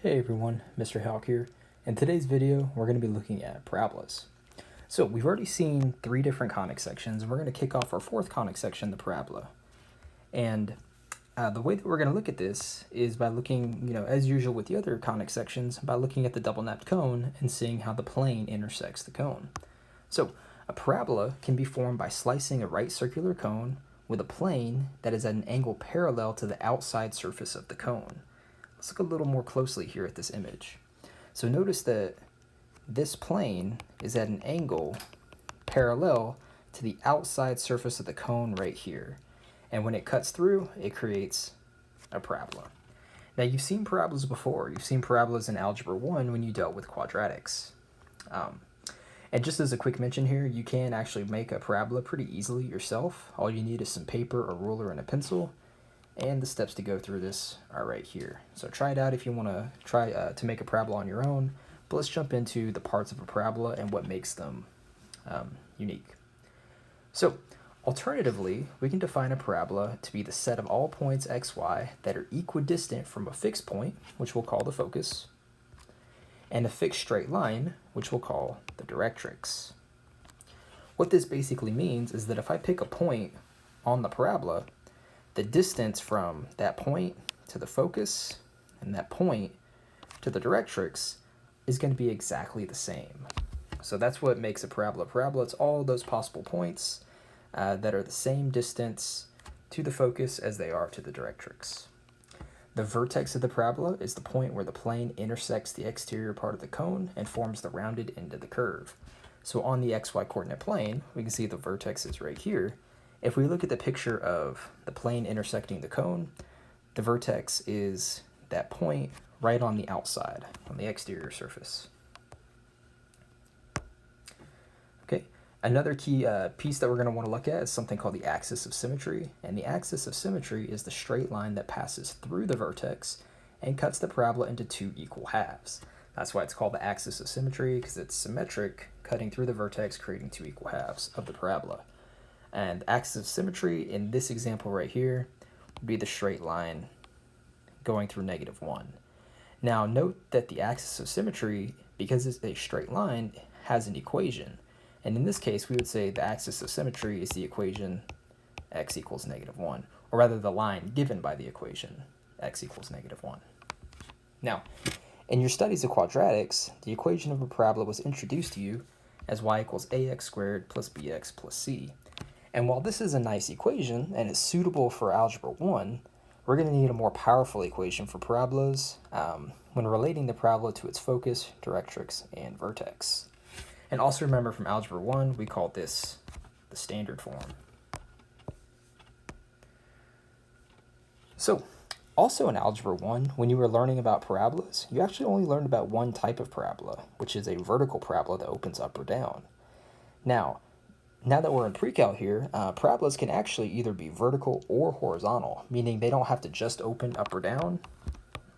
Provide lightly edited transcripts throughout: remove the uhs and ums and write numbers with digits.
Hey everyone, Mr. Hawk here. In today's video, we're going to be looking at parabolas. So we've already seen 3 different conic sections, and we're going to kick off our 4th conic section, the parabola. And the way that we're going to look at this is by looking, as usual with the other conic sections, by looking at the double-napped cone and seeing how the plane intersects the cone. So a parabola can be formed by slicing a right circular cone with a plane that is at an angle parallel to the outside surface of the cone. Let's look a little more closely here at this image. So notice that this plane is at an angle parallel to the outside surface of the cone right here. And when it cuts through, it creates a parabola. Now you've seen parabolas before. You've seen parabolas in Algebra 1 when you dealt with quadratics. And just as a quick mention here, you can actually make a parabola pretty easily yourself. All you need is some paper, a ruler, and a pencil. And the steps to go through this are right here. So try it out if you want to try to make a parabola on your own. But let's jump into the parts of a parabola and what makes them unique. So alternatively, we can define a parabola to be the set of all points xy that are equidistant from a fixed point, which we'll call the focus, and a fixed straight line, which we'll call the directrix. What this basically means is that if I pick a point on the parabola, the distance from that point to the focus and that point to the directrix is going to be exactly the same. So that's what makes a parabola. Parabola, it's all those possible points that are the same distance to the focus as they are to the directrix. The vertex of the parabola is the point where the plane intersects the exterior part of the cone and forms the rounded end of the curve. So on the xy coordinate plane, we can see the vertex is right here. If we look at the picture of the plane intersecting the cone, the vertex is that point right on the outside, on the exterior surface. Okay, another key piece that we're going to want to look at is something called the axis of symmetry. And the axis of symmetry is the straight line that passes through the vertex and cuts the parabola into 2 equal halves. That's why it's called the axis of symmetry, because it's symmetric, cutting through the vertex, creating 2 equal halves of the parabola. And the axis of symmetry in this example right here would be the straight line going through -1. Now note that the axis of symmetry, because it's a straight line, has an equation. And in this case, we would say the axis of symmetry is the equation x equals -1, or rather the line given by the equation x equals -1. Now, in your studies of quadratics, the equation of a parabola was introduced to you as y equals ax squared plus bx plus c. And while this is a nice equation and is suitable for Algebra 1, we're going to need a more powerful equation for parabolas when relating the parabola to its focus, directrix, and vertex. And also remember from Algebra 1, we called this the standard form. So, also in Algebra 1, when you were learning about parabolas, you actually only learned about one type of parabola, which is a vertical parabola that opens up or down. Now that we're in pre-cal here, parabolas can actually either be vertical or horizontal, meaning they don't have to just open up or down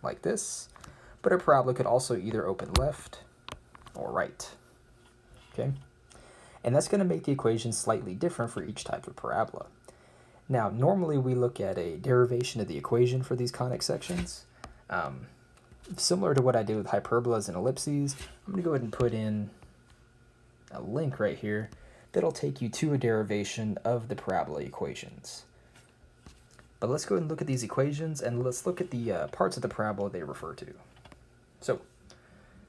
like this, but a parabola could also either open left or right. Okay? And that's going to make the equation slightly different for each type of parabola. Now, normally we look at a derivation of the equation for these conic sections. Similar to what I did with hyperbolas and ellipses, I'm going to go ahead and put in a link right here that'll take you to a derivation of the parabola equations. But let's go ahead and look at these equations, and let's look at the parts of the parabola they refer to. So,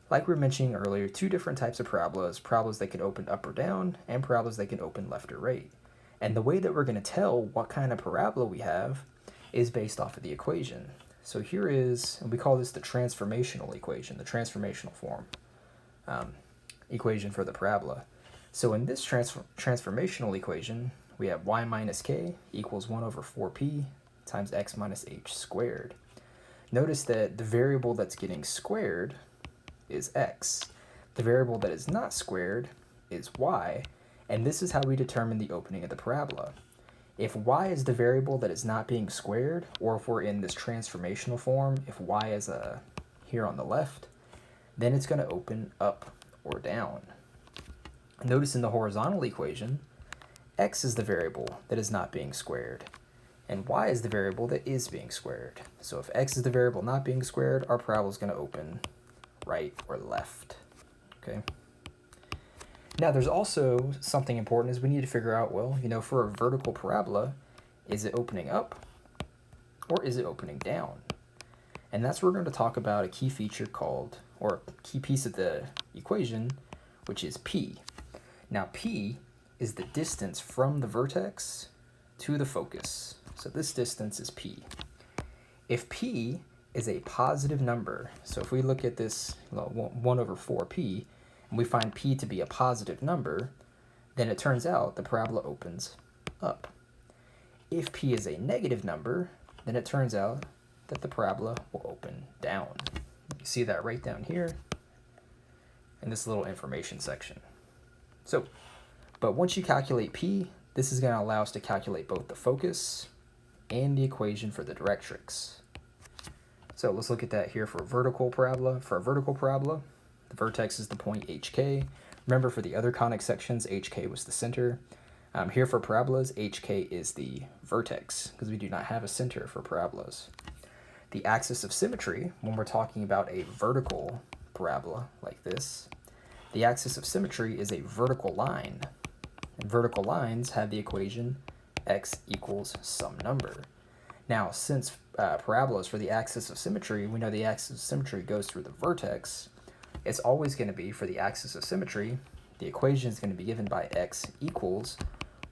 like we were mentioning earlier, 2 different types of parabolas that can open up or down, and parabolas that can open left or right. And the way that we're going to tell what kind of parabola we have is based off of the equation. So here is, and we call this the transformational equation, the transformational form equation for the parabola. So in this transformational equation, we have y minus k equals 1 over 4p times x minus h squared. Notice that the variable that's getting squared is x. The variable that is not squared is y, and this is how we determine the opening of the parabola. If y is the variable that is not being squared, or if we're in this transformational form, if y is here on the left, then it's going to open up or down. Notice in the horizontal equation, x is the variable that is not being squared. and y is the variable that is being squared. So if x is the variable not being squared, our parabola is going to open right or left. Okay. Now there's also something important is we need to figure out, well, for a vertical parabola, is it opening up or is it opening down? And that's where we're going to talk about a key feature called, or a key piece of the equation, which is p. Now p is the distance from the vertex to the focus. So this distance is p. If p is a positive number, so if we look at this 1 over 4p, and we find p to be a positive number, then it turns out the parabola opens up. If p is a negative number, then it turns out that the parabola will open down. You see that right down here in this little information section. So, but once you calculate p, this is going to allow us to calculate both the focus and the equation for the directrix. So let's look at that here for a vertical parabola. For a vertical parabola, the vertex is the point hk. Remember, for the other conic sections, hk was the center. Here for parabolas, hk is the vertex, because we do not have a center for parabolas. The axis of symmetry, when we're talking about a vertical parabola like this, the axis of symmetry is a vertical line. And vertical lines have the equation x equals some number. Now, since parabolas for the axis of symmetry, we know the axis of symmetry goes through the vertex, it's always going to be, for the axis of symmetry, the equation is going to be given by x equals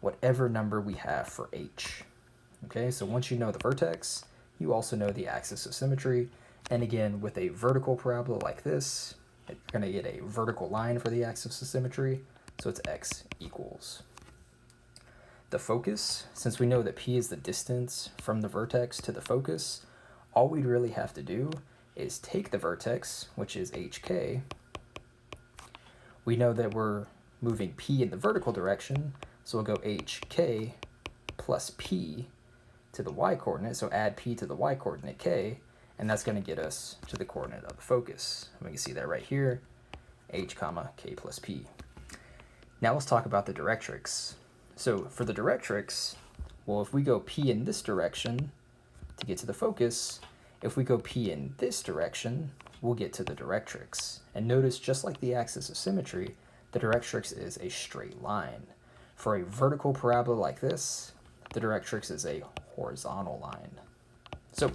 whatever number we have for h. Okay, so once you know the vertex, you also know the axis of symmetry. And again, with a vertical parabola like this, you're going to get a vertical line for the axis of symmetry, so it's x equals. The focus, since we know that p is the distance from the vertex to the focus, all we'd really have to do is take the vertex, which is hk. We know that we're moving p in the vertical direction, so we'll go hk plus p to the y-coordinate, so add p to the y-coordinate k, and that's going to get us to the coordinate of the focus. And we can see that right here, h comma k plus p. Now let's talk about the directrix. So for the directrix, well, if we go p in this direction to get to the focus, if we go p in this direction, we'll get to the directrix. And notice, just like the axis of symmetry, the directrix is a straight line. For a vertical parabola like this, the directrix is a horizontal line. So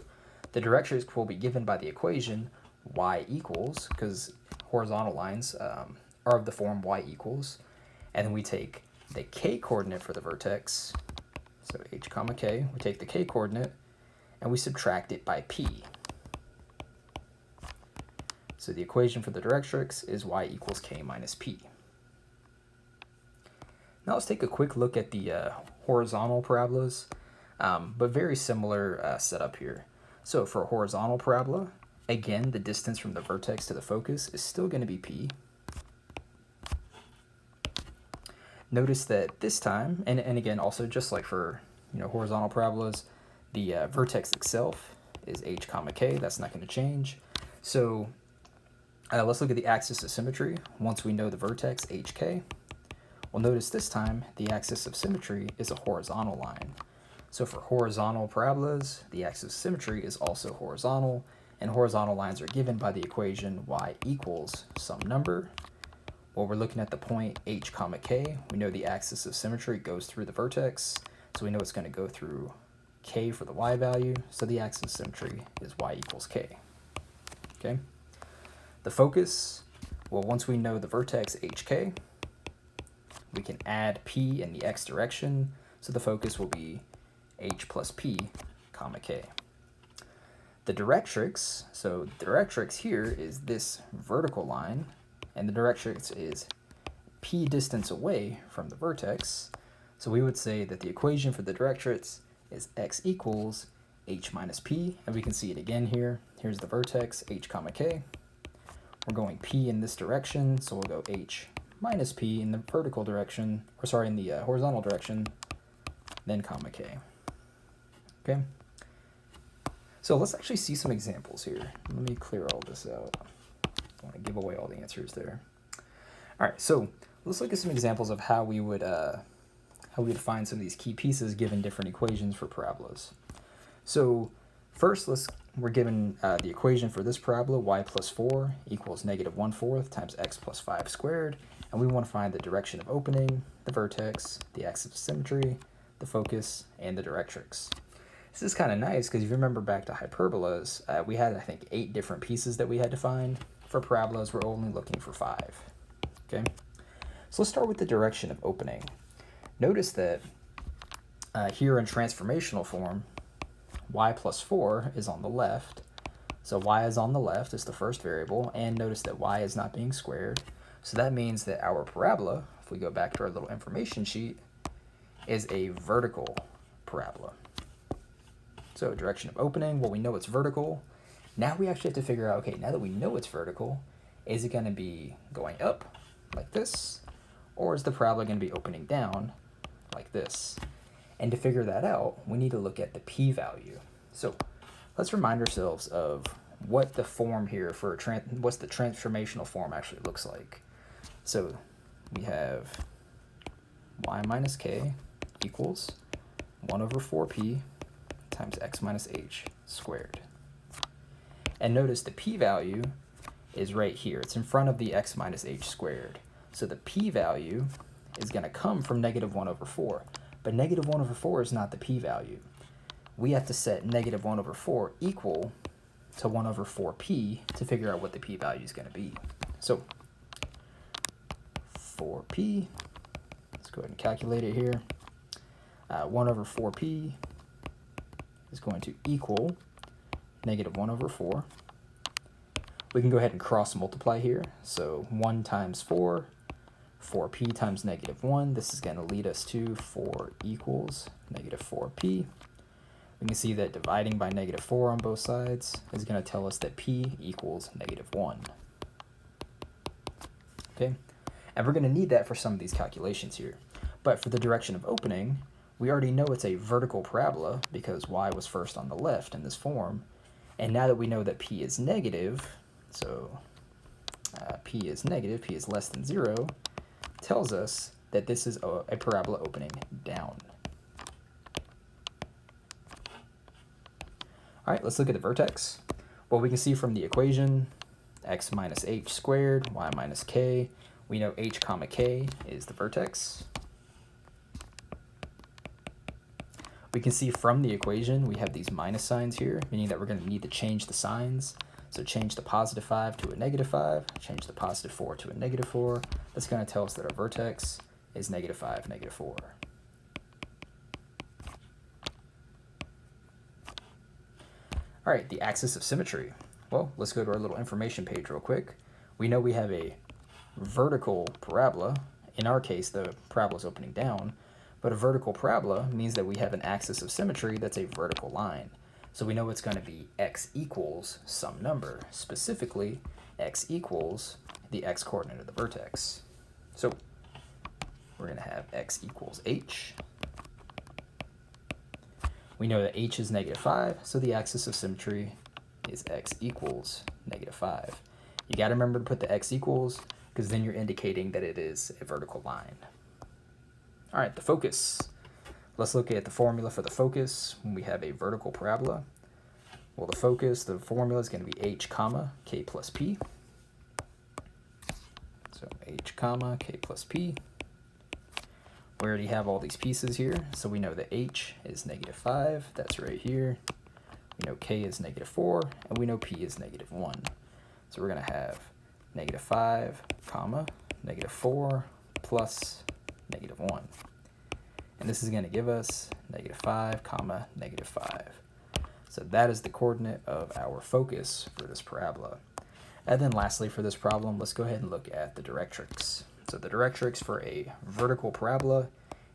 the directrix will be given by the equation y equals, because horizontal lines are of the form y equals, and then we take the k-coordinate for the vertex, so h comma k, we take the k-coordinate, and we subtract it by p. So the equation for the directrix is y equals k minus p. Now let's take a quick look at the horizontal parabolas, but very similar setup here. So for a horizontal parabola, again, the distance from the vertex to the focus is still going to be p. Notice that this time, and again, also just like for horizontal parabolas, the vertex itself is h comma k. That's not going to change. So let's look at the axis of symmetry. Once we know the vertex hk, well, notice this time the axis of symmetry is a horizontal line. So for horizontal parabolas, the axis of symmetry is also horizontal, and horizontal lines are given by the equation y equals some number. Well, we're looking at the point h comma k. We know the axis of symmetry goes through the vertex, so we know it's going to go through k for the y value, so the axis of symmetry is y equals k. Okay. The focus, well, once we know the vertex hk, we can add p in the x direction, so the focus will be h plus p comma k. The directrix, so the directrix here is this vertical line, and the directrix is p distance away from the vertex, so we would say that the equation for the directrix is x equals h minus p, and we can see it again here. Here's the vertex, h comma k. We're going p in this direction, so we'll go h minus p in the vertical direction, or sorry, in the horizontal direction, then comma k. Okay? So let's actually see some examples here. Let me clear all this out. I want to give away all the answers there. All right, so let's look at some examples of how we would how we define some of these key pieces given different equations for parabolas. So first, we're given the equation for this parabola, y plus 4 equals negative 1/4 times x plus 5 squared, and we want to find the direction of opening, the vertex, the axis of symmetry, the focus, and the directrix. This is kind of nice because if you remember back to hyperbolas, we had, I think, 8 different pieces that we had to find. For parabolas, we're only looking for 5. Okay, so let's start with the direction of opening. Notice that here in transformational form, y plus 4 is on the left. So y is on the left is the first variable, and notice that y is not being squared. So that means that our parabola, if we go back to our little information sheet, is a vertical parabola. So direction of opening, well, we know it's vertical. Now we actually have to figure out, okay, now that we know it's vertical, is it going to be going up like this, or is the parabola going to be opening down like this? And to figure that out, we need to look at the p-value. So let's remind ourselves of what the form here for what's the transformational form actually looks like. So we have y minus k equals 1 over 4p times x minus h squared. And notice the p-value is right here. It's in front of the x minus h squared. So the p-value is going to come from negative 1 over 4. But negative 1 over 4 is not the p-value. We have to set negative 1 over 4 equal to 1 over 4p to figure out what the p-value is going to be. So 4p, let's go ahead and calculate it here. 1 over 4p is going to equal negative 1 over 4. We can go ahead and cross multiply here. So 1 times 4, 4p times negative 1. This is going to lead us to 4 equals negative 4p. We can see that dividing by negative 4 on both sides is going to tell us that p equals negative 1. Okay, and we're going to need that for some of these calculations here. But for the direction of opening, we already know it's a vertical parabola because y was first on the left in this form. And now that we know that p is negative, so p is negative, p is less than 0, tells us that this is a parabola opening down. All right, let's look at the vertex. Well, we can see from the equation, x minus h squared, y minus k, we know h comma k is the vertex. We can see from the equation, we have these minus signs here, meaning that we're going to need to change the signs. So change the positive 5 to a negative 5, change the positive 4 to a negative 4. That's going to tell us that our vertex is negative 5, negative 4. All right, the axis of symmetry. Well, let's go to our little information page real quick. We know we have a vertical parabola. In our case, the parabola is opening down. But a vertical parabola means that we have an axis of symmetry that's a vertical line. So we know it's going to be x equals some number, specifically x equals the x coordinate of the vertex. So we're going to have x equals h. We know that h is negative 5, so the axis of symmetry is x equals negative 5. You got to remember to put the x equals because then you're indicating that it is a vertical line. All right, the focus. Let's look at the formula for the focus when we have a vertical parabola. Well, the focus, the formula is going to be h comma k plus p. So h comma k plus p. We already have all these pieces here, so we know that h is negative 5. That's right here. We know k is negative 4, and we know p is negative 1. So we're going to have negative 5 comma negative 4 plus negative 1. And this is going to give us negative 5 comma negative 5. So that is the coordinate of our focus for this parabola. And then lastly for this problem, let's go ahead and look at the directrix. So the directrix for a vertical parabola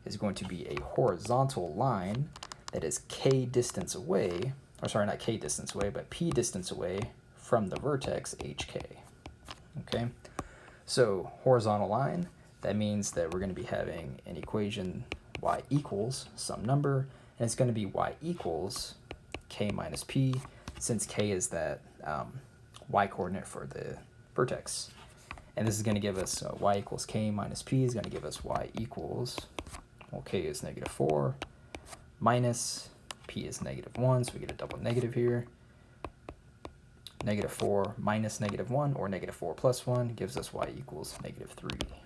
is going to be a horizontal line that is k distance away, or sorry, not k distance away, but p distance away from the vertex hk. Okay, so horizontal line, that means that we're going to be having an equation y equals some number, and it's going to be y equals k minus p, since k is that y coordinate for the vertex. And this is going to give us y equals k minus p is going to give us y equals Well, k is -4 minus p is -1, so we get a double negative here. -4 minus -1, or -4 plus 1, gives us y equals -3.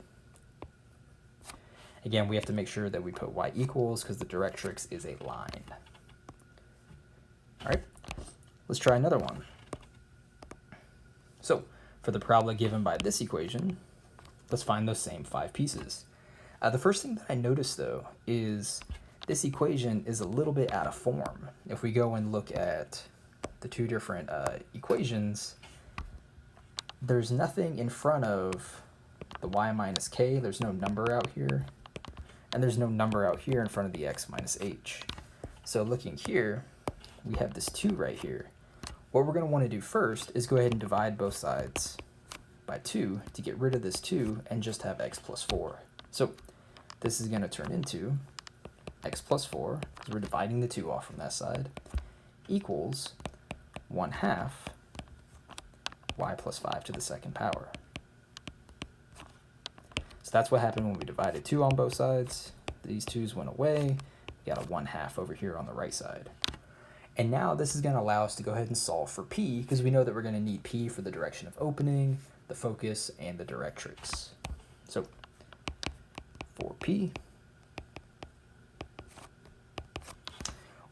Again, we have to make sure that we put y equals because the directrix is a line. All right, let's try another one. So for the parabola given by this equation, let's find those same 5 pieces. The first thing that I noticed, though, is this equation is a little bit out of form. If we go and look at the two different equations, there's nothing in front of the y minus k. There's no number out here. And there's no number out here in front of the x minus h. So looking here, we have this 2 right here. What we're going to want to do first is go ahead and divide both sides by 2 to get rid of this 2 and just have x plus 4. So this is going to turn into x plus 4, because we're dividing the 2 off from that side, equals 1/2 y plus 5 to the second power. So that's what happened when we divided 2 on both sides. These 2's went away. We got a 1/2 over here on the right side. And now this is going to allow us to go ahead and solve for p, because we know that we're going to need p for the direction of opening, the focus, and the directrix. So for p,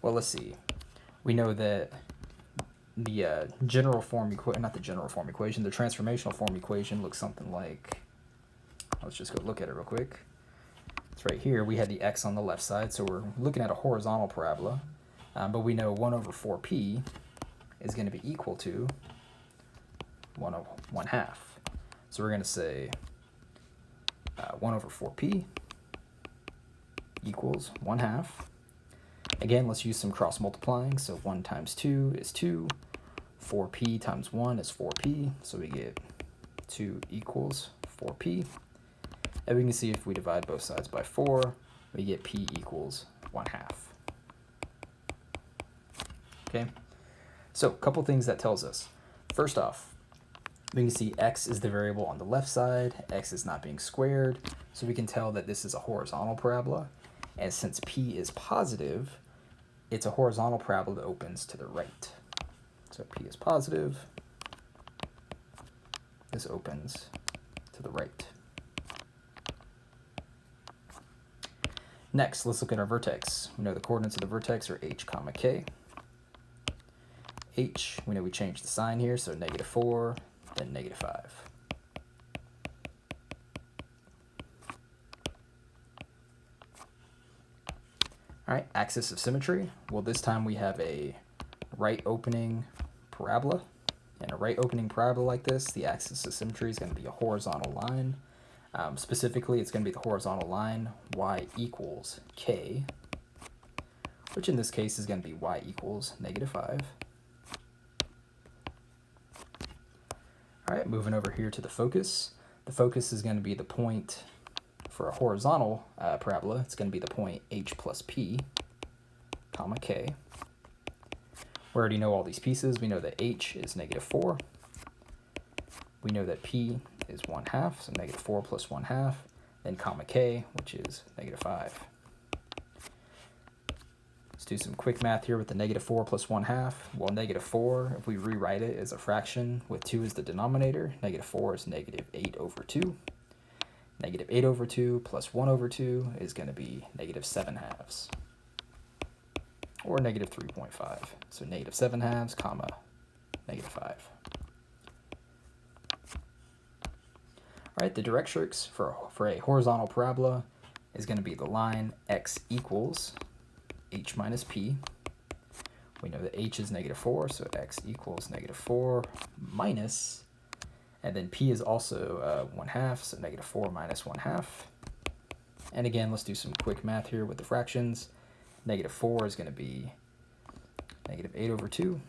well, let's see. We know that the general form equation, not the general form equation, the transformational form equation looks something like, let's just go look at it real quick. It's right here. We had the x on the left side, so we're looking at a horizontal parabola. But we know 1/4p is going to be equal to 1/2. So we're going to say 1/4p equals 1/2. Again, let's use some cross multiplying. So 1 times 2 is 2. 4p times 1 is 4p. So we get 2 equals 4p. And we can see if we divide both sides by 4, we get p equals 1/2. Okay, so a couple things that tells us. First off, we can see x is the variable on the left side, x is not being squared, so we can tell that this is a horizontal parabola, and since p is positive, it's a horizontal parabola that opens to the right. So p is positive, this opens to the right. Next, let's look at our vertex. We know the coordinates of the vertex are h comma k. H, we know we changed the sign here, so -4, then -5. All right, axis of symmetry. Well, this time we have a right opening parabola. And a right opening parabola like this, the axis of symmetry is going to be a horizontal line. Specifically, it's going to be the horizontal line y equals k, which in this case is going to be y equals -5. All right, moving over here to the focus. The focus is going to be the point for a horizontal parabola. It's going to be the point h plus p, comma k. We already know all these pieces. We know that h is -4. We know that p is 1/2, so -4 plus 1/2, then comma k, which is -5. Let's do some quick math here with the -4 plus 1/2. Well, -4, if we rewrite it as a fraction with 2 as the denominator, -4 is -8/2. -8/2 plus 1/2 is going to be -7/2, or -3.5. So -7/2, comma, -5. All right, the directrix for a horizontal parabola is going to be the line x equals h minus p. We know that h is -4, so x equals -4 minus, and then p is also 1/2, so -4 minus 1/2. And again, let's do some quick math here with the fractions. -4 is going to be -8/2.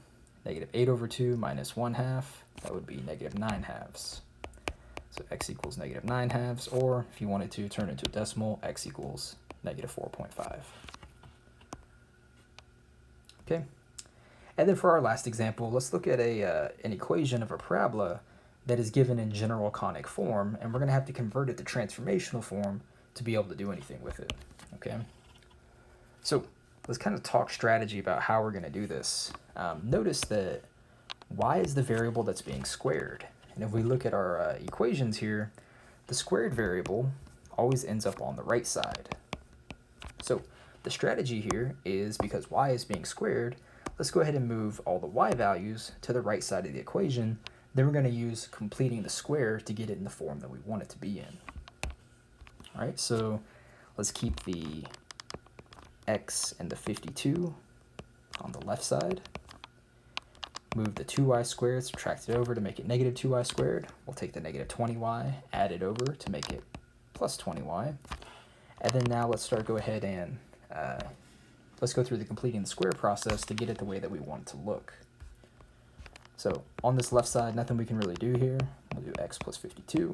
-8/2 minus 1/2, that would be -9/2. So x equals -9/2, or if you wanted to turn it into a decimal, x equals -4.5. Okay, and then for our last example, let's look at an equation of a parabola that is given in general conic form, and we're going to have to convert it to transformational form to be able to do anything with it. Okay, so let's kind of talk strategy about how we're going to do this. Notice that y is the variable that's being squared. And if we look at our equations here, the squared variable always ends up on the right side. So the strategy here is, because y is being squared, let's go ahead and move all the y values to the right side of the equation. Then we're going to use completing the square to get it in the form that we want it to be in. All right, so let's keep the x and the 52 on the left side. Move the 2y squared, subtract it over to make it negative 2y squared. We'll take the negative 20y, add it over to make it plus 20y. And then now let's go ahead and let's go through the completing the square process to get it the way that we want it to look. So on this left side, nothing we can really do here. We'll do x plus 52.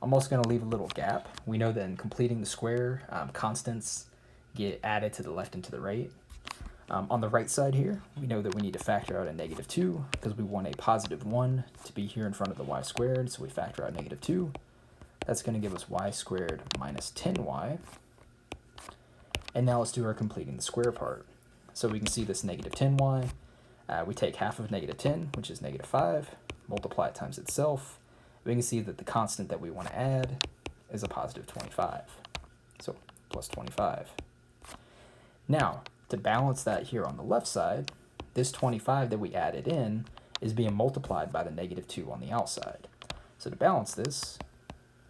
I'm also going to leave a little gap. We know that in completing the square, constants get added to the left and to the right. On the right side here, we know that we need to factor out a negative 2 because we want a positive 1 to be here in front of the y squared, so we factor out negative 2. That's going to give us y squared minus 10y. And now let's do our completing the square part. So we can see this negative 10y. We take half of negative 10, which is negative 5, multiply it times itself. We can see that the constant that we want to add is a positive 25. So plus 25. Now, to balance that here on the left side, this 25 that we added in is being multiplied by the negative 2 on the outside. So to balance this,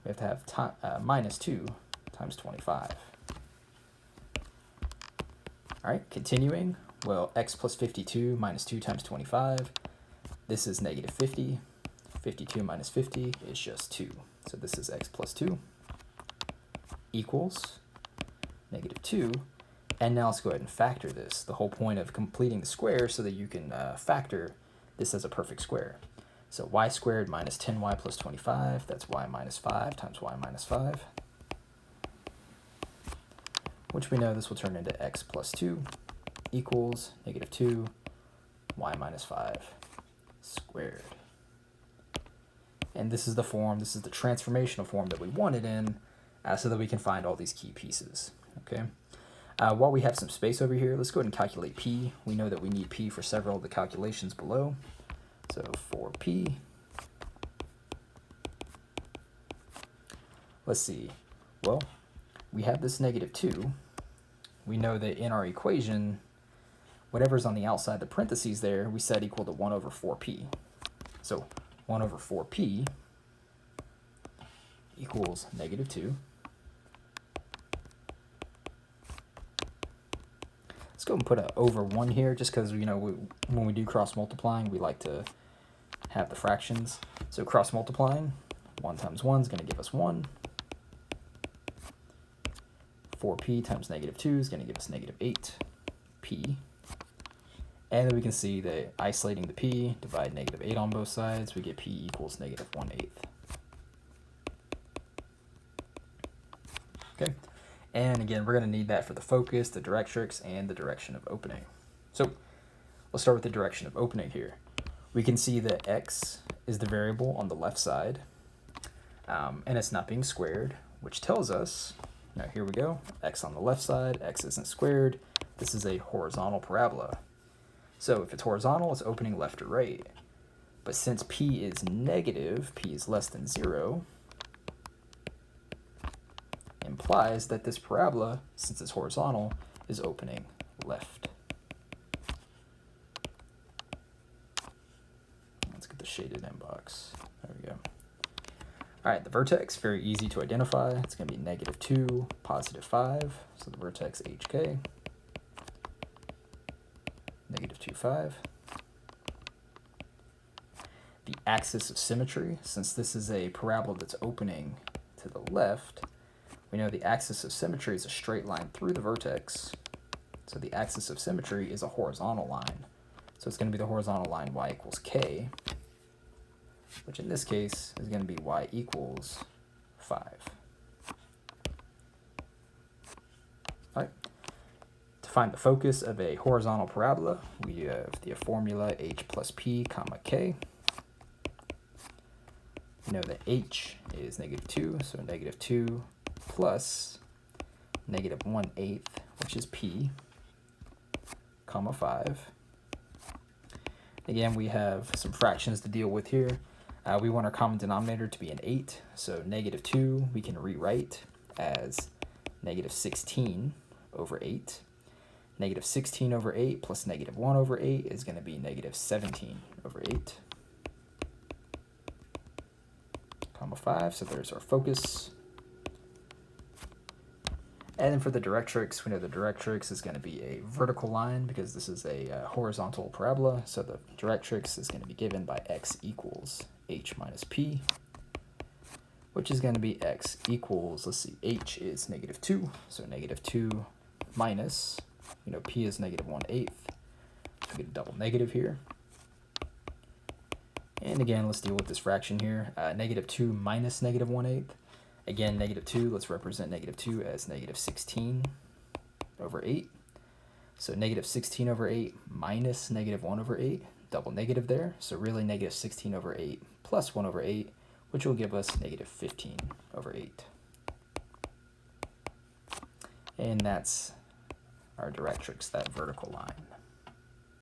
we have to have minus 2 times 25. All right, continuing, well, x plus 52 minus 2 times 25. This is negative 50. 52 minus 50 is just 2. So this is x plus 2 equals negative 2. And now let's go ahead and factor this. The whole point of completing the square so that you can factor this as a perfect square. So y squared minus 10y plus 25, that's y minus 5 times y minus 5. Which we know this will turn into x plus 2 equals negative 2 y minus 5 squared. And this is the form, this is the transformational form that we want it in, so that we can find all these key pieces. Okay. While we have some space over here, let's go ahead and calculate p. We know that we need p for several of the calculations below. So for p, let's see. Well, we have this negative 2. We know that in our equation, whatever's on the outside the parentheses there, we set equal to 1 over 4p. So 1 over 4p equals negative 2. Let's go and put a over 1 here, just because, you know, when we do cross multiplying, we like to have the fractions. So cross multiplying, 1 times 1 is going to give us 1. 4p times negative 2 is going to give us negative 8p. And then we can see that isolating the p, divide negative 8 on both sides, we get p equals negative 1/8. Okay, and again, we're going to need that for the focus, the directrix, and the direction of opening. So let's start with the direction of opening here. We can see that x is the variable on the left side, and it's not being squared, which tells us, now here we go, x on the left side, x isn't squared. This is a horizontal parabola. So if it's horizontal, it's opening left or right. But since p is negative, p is less than 0, implies that this parabola, since it's horizontal, is opening left. Let's get the shaded inbox. There we go. All right, the vertex, very easy to identify. It's going to be negative 2, positive 5. So the vertex HK, negative 2, 5. The axis of symmetry, since this is a parabola that's opening to the left, we know the axis of symmetry is a straight line through the vertex. So the axis of symmetry is a horizontal line. So it's going to be the horizontal line y equals k, which in this case is going to be y equals 5. All right. To find the focus of a horizontal parabola, we have the formula h plus p comma k. We know that h is negative 2, so negative 2 plus negative 1/8, which is p, comma 5. Again, we have some fractions to deal with here. We want our common denominator to be an 8, so negative 2 we can rewrite as negative 16 over 8. Negative 16 over 8 plus negative 1 over 8 is going to be negative 17 over 8, comma 5. So there's our focus. And then for the directrix, we know the directrix is going to be a vertical line because this is a horizontal parabola. So the directrix is going to be given by x equals h minus p, which is going to be x equals, let's see, h is negative 2. So negative 2 minus, p is negative 1/8. So we get a double negative here. And again, let's deal with this fraction here. Negative 2 minus negative 1/8. Again, negative 2, let's represent negative 2 as negative 16 over 8. So negative 16 over 8 minus negative 1 over 8, double negative there. So really negative 16 over 8 plus 1 over 8, which will give us negative 15 over 8. And that's our directrix, that vertical line.